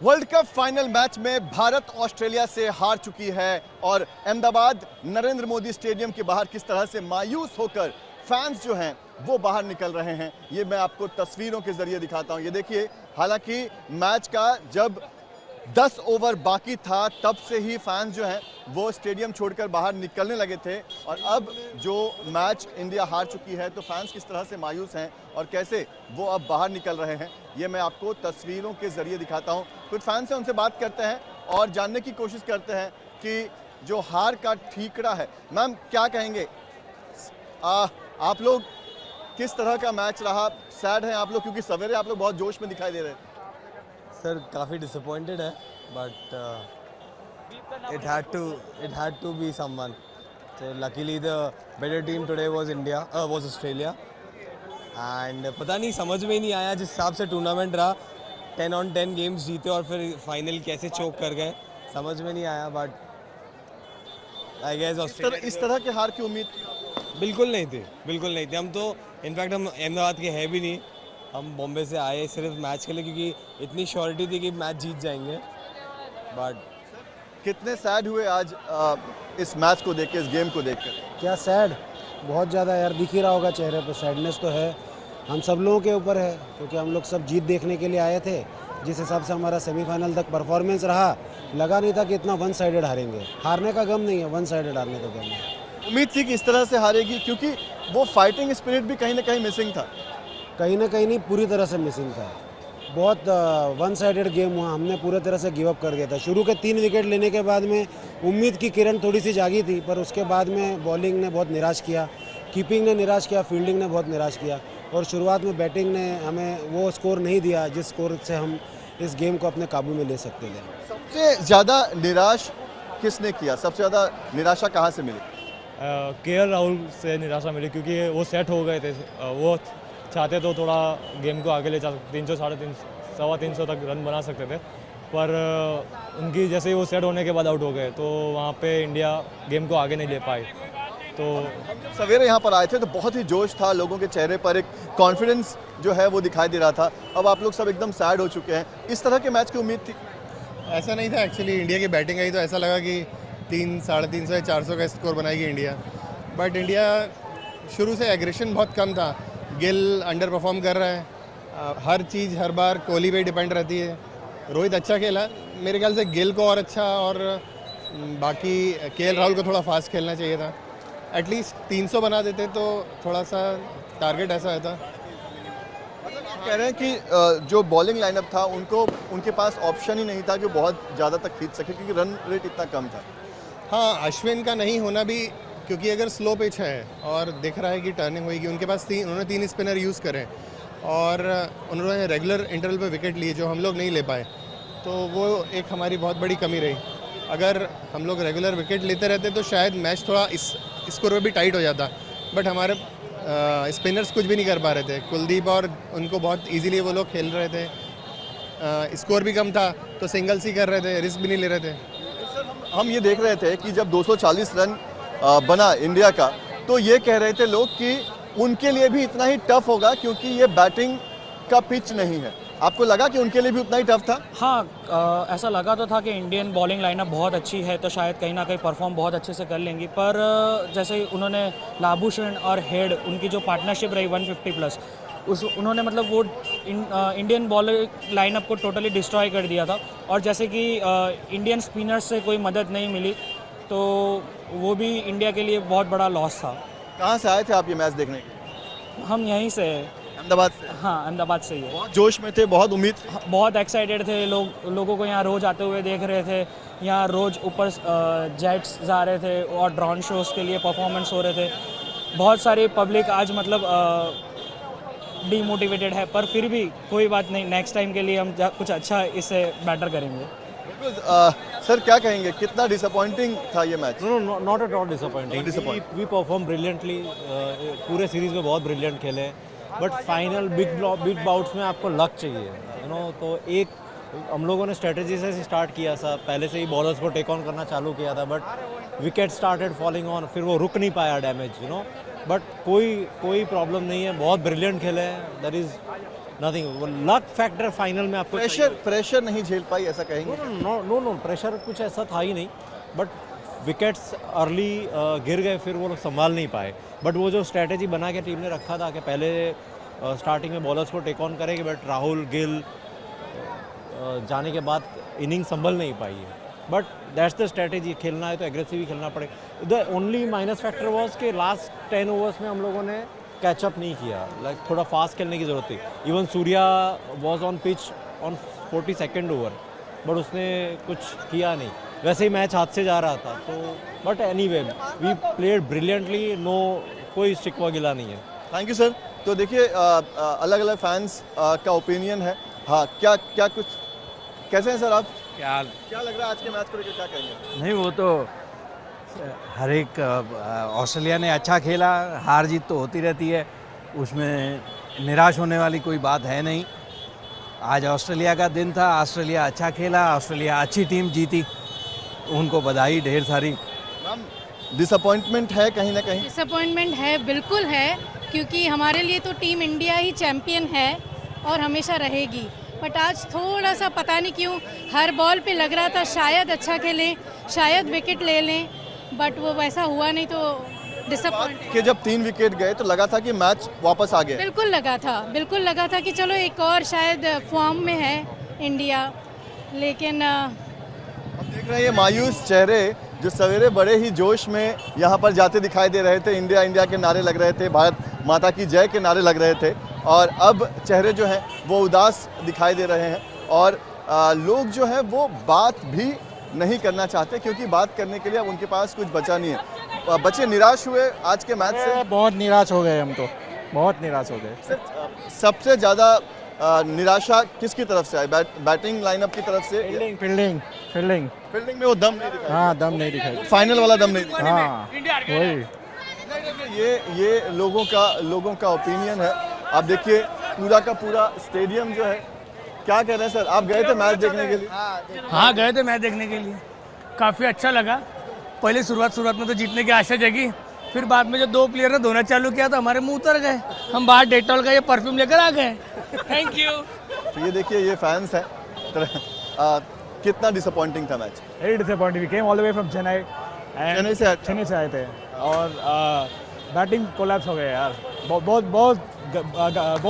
World cup final match में Bharat Australia से हार चुकी है और अहमदाबाद नरेंद्र मोदी स्टेडियम के बाहर किस तरह से मायूस होकर फैंस जो हैं वो बाहर निकल रहे हैं, ये मैं आपको तस्वीरों के जरिए दिखाता हूं। ये देखिए, हालांकि मैच का जब 10 ओवर बाकी था तब से ही फैंस जो हैं वो स्टेडियम छोड़कर बाहर निकलने लगे थे और अब जो मैच इंडिया हार चुकी है तो फैंस किस तरह से मायूस हैं और कैसे वो अब बाहर निकल रहे हैं, ये मैं आपको तस्वीरों के जरिए दिखाता हूं। कुछ फैंस हैं, उनसे बात करते हैं और जानने की कोशिश करते हैं कि जो हार का ठीकरा है। मैम, क्या कहेंगे, आप लोग किस तरह का मैच रहा? सैड हैं आप लोग क्योंकि सवेरे आप लोग बहुत जोश में दिखाई दे रहे हैं। सर काफ़ी डिसअपॉइंटेड है, but it had to be someone. So luckily the better team today was Australia and पता नहीं, समझ में ही नहीं आया जिस हिसाब से टूर्नामेंट रहा, 10 on 10 गेम्स जीते और फिर फाइनल कैसे चोक कर गए, समझ में नहीं आया। बट आई गेस ऑस्ट्रेलिया इस तरह के हार की उम्मीद बिल्कुल नहीं थी। हम तो इनफैक्ट हम अहमदाबाद के हैं भी नहीं, हम बॉम्बे से आए सिर्फ मैच के लिए क्योंकि इतनी श्योरिटी थी कि मैच जीत जाएंगे। बट कितने सैड हुए आज इस मैच को देख के, इस गेम को देख कर? क्या सैड, बहुत ज़्यादा यार, दिख ही रहा होगा चेहरे पे, सैडनेस तो है, हम सब लोगों के ऊपर है क्योंकि हम लोग सब जीत देखने के लिए आए थे। जिस हिसाब से हमारा सेमीफाइनल तक परफॉर्मेंस रहा, लगा नहीं था कि इतना वन साइडेड हारेंगे। हारने का गम नहीं है, वन साइडेड हारने का गम है। उम्मीद थी कि इस तरह से हारेगी क्योंकि वो फाइटिंग स्पिरिट भी कहीं ना कहीं मिसिंग था। कहीं ना कहीं नहीं, पूरी तरह से मिसिंग था। बहुत वन साइडेड गेम हुआ, हमने पूरी तरह से गिव अप कर दिया था। शुरू के 3 विकेट लेने के बाद में उम्मीद की किरण थोड़ी सी जागी थी, पर उसके बाद में बॉलिंग ने बहुत निराश किया, कीपिंग ने निराश किया, फील्डिंग ने बहुत निराश किया और शुरुआत में बैटिंग ने हमें वो स्कोर नहीं दिया जिस स्कोर से हम इस गेम को अपने काबू में ले सकते थे। सबसे ज़्यादा निराश किसने किया? सबसे ज़्यादा निराशा कहाँ से मिली? केएल राहुल से निराशा मिली क्योंकि वो सेट हो गए थे, वो चाहते तो थोड़ा गेम को आगे ले जा सकते, 300 साढ़े 300 तक रन बना सकते थे, पर उनकी जैसे ही वो सेट होने के बाद आउट हो गए तो वहाँ पे इंडिया गेम को आगे नहीं ले पाई। तो सवेरे यहाँ पर आए थे तो बहुत ही जोश था, लोगों के चेहरे पर एक कॉन्फिडेंस जो है वो दिखाई दे रहा था। अब आप लोग सब एकदम सैड हो चुके हैं। इस तरह के मैच की उम्मीद थी? ऐसा नहीं था एक्चुअली। इंडिया की बैटिंग आई तो ऐसा लगा कि 300, 350 या 400 का स्कोर बनाएगी इंडिया, बट इंडिया शुरू से एग्रेशन बहुत कम था। गिल अंडर परफॉर्म कर रहा है, हर चीज़ हर बार कोहली पे डिपेंड रहती है। रोहित अच्छा खेला, मेरे ख्याल से गिल को और अच्छा, और बाकी केएल राहुल को थोड़ा फास्ट खेलना चाहिए था। एटलीस्ट 300 बना देते तो थोड़ा सा टारगेट ऐसा होता। कह रहे हैं कि जो बॉलिंग लाइनअप था उनके पास ऑप्शन ही नहीं था कि बहुत ज़्यादा तक खींच सके क्योंकि रन रेट इतना कम था। हाँ, अश्विन का नहीं होना भी, क्योंकि अगर स्लो पिच है और दिख रहा है कि टर्निंग होगी, उनके पास उन्होंने 3 स्पिनर यूज़ करे और उन्होंने रेगुलर इंटरवल पे विकेट लिए जो हम लोग नहीं ले पाए, तो वो एक हमारी बहुत बड़ी कमी रही। अगर हम लोग रेगुलर विकेट लेते रहते तो शायद मैच थोड़ा इस स्कोर में भी टाइट हो जाता, बट हमारे स्पिनर्स कुछ भी नहीं कर पा रहे थे। कुलदीप और उनको बहुत इजीली वो लोग खेल रहे थे, स्कोर भी कम था तो सिंगल्स ही कर रहे थे, रिस्क भी नहीं ले रहे थे। हम ये देख रहे थे कि जब 240 रन बना इंडिया का तो ये कह रहे थे लोग कि उनके लिए भी इतना ही टफ होगा क्योंकि ये बैटिंग का पिच नहीं है। आपको लगा कि उनके लिए भी उतना ही टफ था? हाँ, ऐसा लगा तो था कि इंडियन बॉलिंग लाइनअप बहुत अच्छी है तो शायद कहीं ना कहीं परफॉर्म बहुत अच्छे से कर लेंगी, पर जैसे उन्होंने लाबुशेन और हेड, उनकी जो पार्टनरशिप रही 150+, उन्होंने मतलब वो इंडियन बॉलिंग लाइनअप को टोटली डिस्ट्रॉय कर दिया था। और जैसे कि इंडियन स्पिनर्स से कोई मदद नहीं मिली तो वो भी इंडिया के लिए बहुत बड़ा लॉस था। कहाँ से आए थे आप ये मैच देखने के? हम यहीं से, अहमदाबाद से? हाँ, अहमदाबाद से ही है। बहुत जोश में थे, बहुत उम्मीद, बहुत एक्साइटेड थे लोगों को यहाँ रोज़ आते हुए देख रहे थे। यहाँ रोज़ ऊपर जेट्स जा रहे थे और ड्रोन शोज़ के लिए परफॉर्मेंस हो रहे थे। बहुत सारी पब्लिक आज मतलब डीमोटिवेटेड है, पर फिर भी कोई बात नहीं, नेक्स्ट टाइम के लिए हम कुछ अच्छा इससे बेटर करेंगे। सर क्या कहेंगे, कितना डिसअपॉइंटिंग था ये match? No, not at all disappointing. We perform brilliantly, पूरे सीरीज में बहुत ब्रिलियंट खेले, बट फाइनल बिग बाउट्स में आपको लक चाहिए, तो एक हम लोगों ने स्ट्रेटजी से स्टार्ट किया था, पहले से ही बॉलर्स को टेक ऑन करना चालू किया था, but wicket started falling on, फिर वो रुक नहीं पाया डैमेज, बट कोई प्रॉब्लम नहीं है, बहुत ब्रिलियंट खेले हैं। दैट इज़ नथिंग, वो लक फैक्टर फाइनल में आपको प्रेशर नहीं झेल पाई ऐसा कहेंगे? नो प्रेशर कुछ ऐसा था ही नहीं, बट विकेट्स अर्ली गिर गए, फिर वो लोग संभाल नहीं पाए। बट वो जो स्ट्रेटेजी बना के टीम ने रखा था कि पहले स्टार्टिंग में बॉलर्स को टेक ऑन करेंगे, बट राहुल गिल जाने के बाद इनिंग संभल नहीं पाई है। बट दैट्स द स्ट्रेटेजी, खेलना है तो एग्रेसिव ही खेलना पड़ेगा। The only minus factor was कि लास्ट 10 ओवर्स में हम लोगों ने कैचअप नहीं किया, लाइक थोड़ा फास्ट खेलने की ज़रूरत थी। Even Surya was on pitch on 42nd over, but उसने कुछ किया नहीं, वैसे ही मैच हाथ से जा रहा था। तो but anyway we played brilliantly, no कोई शिकवा गिला नहीं है। Thank you sir. तो देखिए अलग अलग फैंस का ओपिनियन है। हाँ, क्या कुछ कैसे हैं सर आप? क्या लग रहा है आज के मैच को लेकर, क्या कहेंगे? नहीं, वो तो हर एक ऑस्ट्रेलिया ने अच्छा खेला, हार जीत तो होती रहती है, उसमें निराश होने वाली कोई बात है नहीं। आज ऑस्ट्रेलिया का दिन था, ऑस्ट्रेलिया अच्छा खेला, ऑस्ट्रेलिया अच्छी टीम जीती, उनको बधाई ढेर सारी। मैम, डिसअपॉइंटमेंट है कहीं ना कहीं? डिसअपॉइंटमेंट है, बिल्कुल है, क्योंकि हमारे लिए तो टीम इंडिया ही चैम्पियन है और हमेशा रहेगी। बट आज थोड़ा सा पता नहीं क्यों हर बॉल पे लग रहा था शायद अच्छा खेलें, शायद विकेट ले लें, बट वो वैसा हुआ नहीं, तो डिसअपॉइंट कि जब 3 विकेट गए तो लगा था कि मैच वापस आ गया। बिल्कुल लगा था कि चलो एक और शायद फॉर्म में है इंडिया, लेकिन हम देख रहे हैं ये मायूस चेहरे जो सवेरे बड़े ही जोश में यहाँ पर जाते दिखाई दे रहे थे, इंडिया इंडिया के नारे लग रहे थे, भारत माता की जय के नारे लग रहे थे, और अब चेहरे जो हैं वो उदास दिखाई दे रहे हैं। और लोग जो हैं वो बात भी नहीं करना चाहते, क्योंकि बात करने के लिए अब उनके पास कुछ बचा नहीं है। बच्चे निराश हुए आज के मैच से? बहुत निराश हो गए, हम तो बहुत निराश हो गए। सबसे ज़्यादा निराशा किसकी तरफ से आई? बैटिंग लाइनअप की तरफ से? फील्डिंग में वो दम नहीं दिखाया। हाँ, दम नहीं दिखाई, फाइनल वाला दम नहीं दिखाया। हाँ वही। ये लोगों का ओपिनियन है। आप देखिए पूरा का पूरा स्टेडियम जो है, क्या कह रहे हैं सर? आप गए थे मैच देखने के लिए? हाँ, गए थे मैच देखने के लिए, काफ़ी अच्छा लगा। पहले शुरुआत में तो जीतने की आशा जगी, फिर बाद में जब 2 प्लेयर ने धोना चालू किया तो हमारे मुंह उतर गए, हम बाहर डेटॉल का ये परफ्यूम लेकर आ गए। Thank you. तो ये देखिए ये फैंस हैं। कितना डिसअपॉइंटिंग था match? Very disappointing. We came all the way from Chennai, Chennai से आए थे, और बैटिंग कोलैप्स हो गए यार, बहुत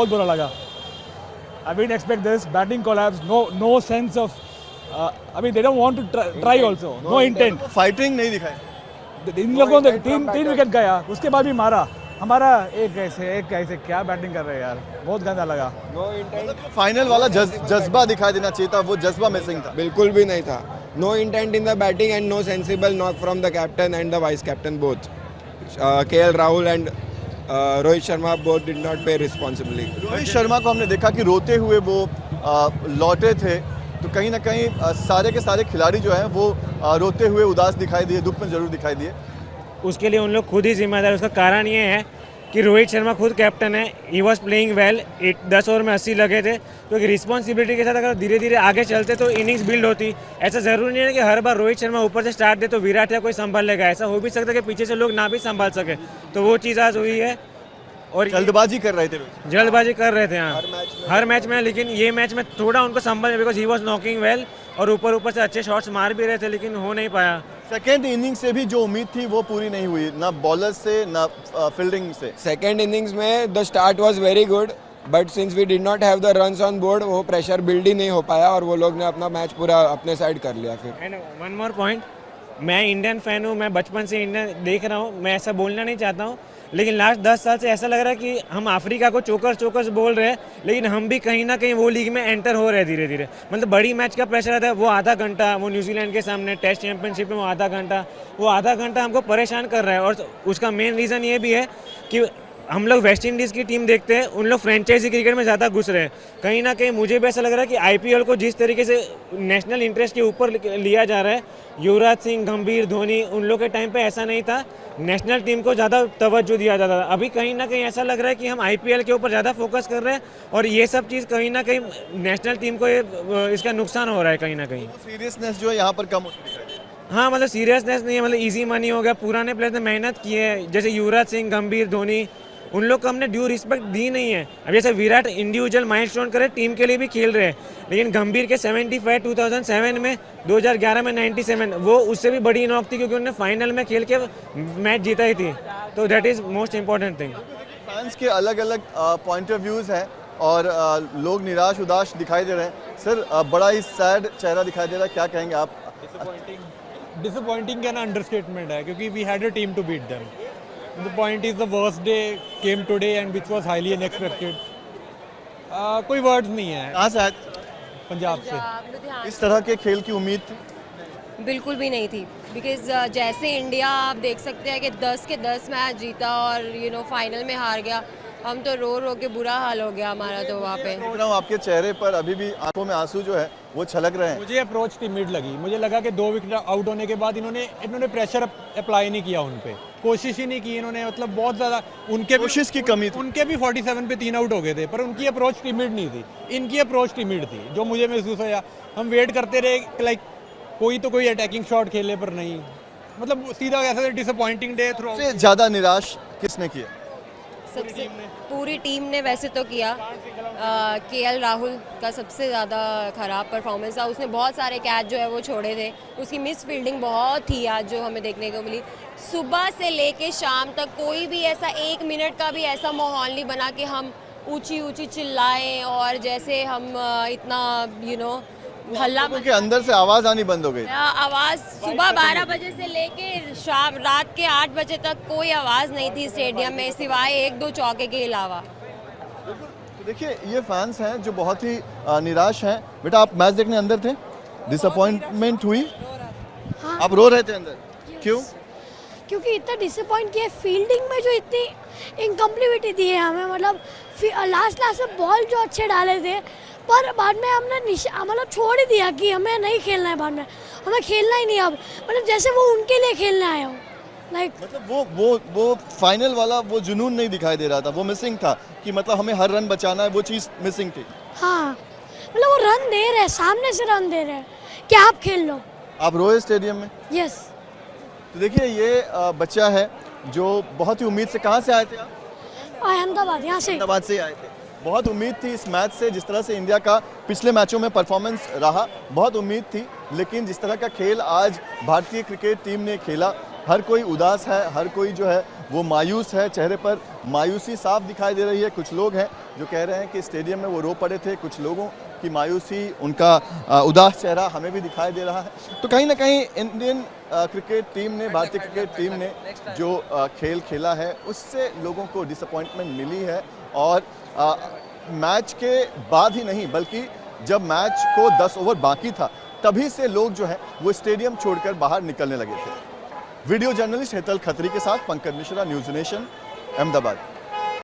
बुरा लगा। I didn't expect this batting collapse. No sense of. I mean, they don't want to try also. No intent. Fighting नहीं दिखाई। इन लोगों ने तीन विकेट गया, उसके बाद भी मारा। हमारा एक ऐसे क्या बैटिंग कर रहे हैं यार, बहुत गंदा लगा। No intent. फाइनल वाला जज्बा दिखाई देना चाहिए था, वो जज्बा मिसिंग था। बिल्कुल भी नहीं था। No intent in the batting and no sensible knock from the captain and the vice captain both. KL Rahul and Rohit Sharma both did not play responsibly. Rohit Sharma को हमने देखा कि रोते हुए वो लौटे थे, तो कहीं ना कहीं सारे के सारे खिलाड़ी जो हैं वो रोते हुए उदास दिखाई दिए, दुख में जरूर दिखाई दिए। उसके लिए उन लोग खुद ही जिम्मेदार। उसका कारण ये है कि रोहित शर्मा खुद कैप्टन है, he was playing well, 10 over में 80 लगे थे, तो रिस्पॉन्सिबिलिटी के साथ अगर धीरे धीरे आगे चलते तो इनिंग्स बिल्ड होती। ऐसा ज़रूरी नहीं है कि हर बार रोहित शर्मा ऊपर से स्टार्ट दे तो विराट या कोई संभाल लेगा, ऐसा हो भी सकता है कि पीछे से लोग ना भी संभाल सके, तो वो चीज़ आज हुई है। और जल्दबाजी कर रहे थे हाँ हर मैच में, लेकिन ये मैच में थोड़ा उनको संभल, because he was knocking well और ऊपर से अच्छे शॉट्स मार भी रहे थे, लेकिन हो नहीं पाया। सेकेंड इनिंग से भी जो उम्मीद थी वो पूरी नहीं हुई, ना बॉलर्स से ना फील्डिंग से। सेकेंड इनिंग्स में the start was very good, but since we did not have the runs on board, वो प्रेशर बिल्ड ही नहीं हो पाया और वो लोग ने अपना मैच पूरा अपने साइड कर लिया। फिर एंड वन मोर पॉइंट, मैं इंडियन फ़ैन हूँ, मैं बचपन से इंडिया देख रहा हूँ, मैं ऐसा बोलना नहीं चाहता हूँ, लेकिन लास्ट 10 साल से ऐसा लग रहा है कि हम अफ्रीका को चोकर्स बोल रहे हैं, लेकिन हम भी कहीं ना कहीं वो लीग में एंटर हो रहे हैं धीरे धीरे। मतलब बड़ी मैच का प्रेशर आता है, वो आधा घंटा, वो न्यूजीलैंड के सामने टेस्ट चैंपियनशिप में वो आधा घंटा हमको परेशान कर रहा है। और उसका मेन रीज़न ये भी है कि हम लोग वेस्ट इंडीज़ की टीम देखते हैं, उन लोग फ्रेंचाइजी क्रिकेट में ज़्यादा घुस रहे हैं। कहीं ना कहीं मुझे भी ऐसा लग रहा है कि IPL को जिस तरीके से नेशनल इंटरेस्ट के ऊपर लिया जा रहा है, युवराज सिंह, गंभीर, धोनी, उन लोग के टाइम पे ऐसा नहीं था, नेशनल टीम को ज़्यादा तवज्जो दिया जाता था। अभी कहीं ना कहीं ऐसा लग रहा है कि हम IPL के ऊपर ज़्यादा फोकस कर रहे हैं, और ये सब चीज़ कहीं ना कहीं नेशनल टीम को इसका नुकसान हो रहा है कहीं ना कहीं। सीरियसनेस जो है यहाँ पर कम होती है। हाँ, मतलब सीरियसनेस नहीं है, मतलब ईजी मनी हो गया। पुराने प्लेयर्स ने मेहनत की है, जैसे युवराज सिंह, गंभीर, धोनी, उन लोग को हमने ड्यू रिस्पेक्ट दी नहीं है। अब जैसे विराट इंडिविजुअल माइलस्टोन करे, टीम के लिए भी खेल रहे हैं, लेकिन गंभीर के 75 2007 में, 2011 में 97, वो उससे भी बड़ी नॉक थी क्योंकि उन्होंने फाइनल में खेल के मैच जीता ही थी। तो that is most important thing. Fans के अलग अलग पॉइंट ऑफ व्यूज़ हैं और लोग निराश उदास दिखाई दे रहे हैं। सर बड़ा ही सैड चेहरा दिखाई दे रहा है, क्या कहेंगे आप? डिसअपॉइंटिंग का ना अंडरस्टेटमेंट है, क्योंकि we had a team to beat them. The point is the worst day came today and which was highly unexpected. कोई वर्ड्स नहीं है। कहाँ से आए? पंजाब से। इस तरह के खेल की उम्मीद थी? बिल्कुल भी नहीं थी, बिकॉज जैसे इंडिया आप देख सकते हैं कि 10 के 10 मैच जीता और फाइनल में हार गया, हम तो रो रो के बुरा हाल हो गया हमारा तो वहाँ पे। देख रहा हूँ आपके चेहरे पर अभी भी आंखों में आंसू जो है वो छलक रहे हैं। मुझे अप्रोच टिमिड लगी। मुझे लगा कि 2 विकेट आउट होने के बाद इन्होंने प्रेशर अप्लाई नहीं किया उन पे, कोशिश ही नहीं की इन्होंने। मतलब बहुत ज़्यादा उनके कोशिश की कमी थी। उनके भी 47 पे 3 आउट हो गए थे, पर उनकी अप्रोच टिमिड नहीं थी, इनकी अप्रोच टिमिड थी, जो मुझे महसूस होया। हम वेट करते रहे लाइक कोई अटैकिंग शॉट खेले, पर नहीं, मतलब सीधा ऐसा डिसअपॉइंटिंग डे थ्रू। सबसे ज़्यादा निराश किसने किया? सबसे पूरी टीम ने वैसे तो किया। केएल राहुल का सबसे ज़्यादा ख़राब परफॉर्मेंस था। उसने बहुत सारे कैच जो है वो छोड़े थे, उसकी मिस फील्डिंग बहुत थी आज जो हमें देखने को मिली। सुबह से लेके शाम तक कोई भी ऐसा 1 मिनट का भी ऐसा माहौल नहीं बना कि हम ऊंची ऊंची चिल्लाएं और जैसे हम इतना हल्ला के अंदर से आवाज़ आनी बंद हो गई। आवाज़ सुबह 12 बजे से लेके शाम रात के 8 बजे तक कोई आवाज़ नहीं थी स्टेडियम में, सिवाय 1-2 चौके के अलावा। तो देखिए ये फैंस हैं जो बहुत ही निराश हैं। बेटा आप मैच देखने अंदर थे, डिसअपॉइंटमेंट हुई? हाँ। आप रो रहे थे अंदर, क्यों? क्योंकि इतना डिसअपॉइंट किया फील्डिंग में, जो इतनी इनकम्प्लीटिविटी दी है हमें। मतलब लास्ट में बॉल जो अच्छे डाले थे, पर बाद में हमने मतलब छोड़ ही दिया कि हमें नहीं खेलना है, बाद में हमें खेलना ही नहीं अब। मतलब जैसे वो उनके लिए खेलने आए हो मतलब वो फाइनल वाला वो जुनून नहीं दिखाई दे रहा था, वो मिसिंग था कि मतलब हमें हर रन बचाना है, वो चीज़ मिसिंग थी। हाँ, मतलब वो रन दे रहे हैं, सामने से रन दे रहे हैं कि आप खेल लो। आप रोए स्टेडियम में? यस। तो देखिए ये बच्चा है जो बहुत ही उम्मीद से, कहाँ से आए थे आप? अहमदाबाद, यहाँ से। अहमदाबाद से आए थे। बहुत उम्मीद थी इस मैच से, जिस तरह से इंडिया का पिछले मैचों में परफॉर्मेंस रहा, बहुत उम्मीद थी। लेकिन जिस तरह का खेल आज भारतीय क्रिकेट टीम ने खेला, हर कोई उदास है, हर कोई जो है वो मायूस है, चेहरे पर मायूसी साफ दिखाई दे रही है। कुछ लोग हैं जो कह रहे हैं कि स्टेडियम में वो रो पड़े थे, कुछ लोगों की मायूसी, उनका उदास चेहरा हमें भी दिखाई दे रहा है। तो कहीं ना कहीं इंडियन क्रिकेट टीम ने, भारतीय क्रिकेट टीम ने जो खेल खेला है उससे लोगों को डिसअपॉइंटमेंट मिली है। और मैच के बाद ही नहीं, बल्कि जब मैच को 10 ओवर बाकी था तभी से लोग जो है वो स्टेडियम छोड़कर बाहर निकलने लगे थे। वीडियो जर्नलिस्ट हेतल खत्री के साथ पंकज मिश्रा, न्यूज़ नेशन, अहमदाबाद।